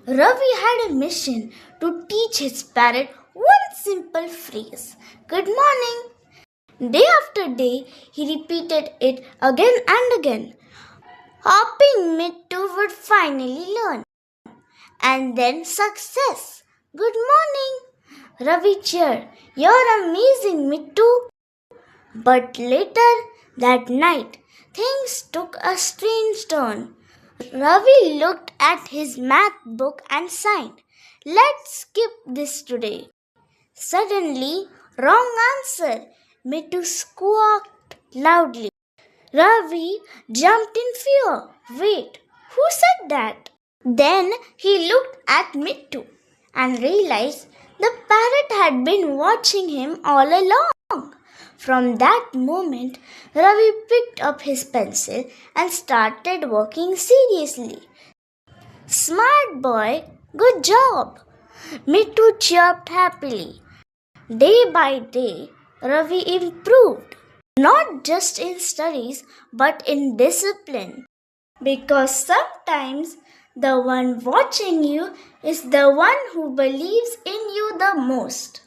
Ravi had a mission to teach his parrot one simple phrase, "Good morning." Day after day, he repeated it again and again, hoping Mittu would finally learn. And then success. "Good morning," Ravi cheered. "You're amazing, Mittu." But later that night, things took a strange turn. Ravi looked at his math book and sighed. "Let's skip this today." Suddenly, wrong answer. Mittu squawked loudly. Ravi jumped in fear. Wait, who said that? Then he looked at Mittu and realized the parrot had been watching him all along. From that moment, Ravi picked up his pencil and started working seriously. "Smart boy, good job," Mittu chirped happily. Day by day, Ravi improved, not just in studies but in discipline. Because sometimes the one watching you is the one who believes in you the most.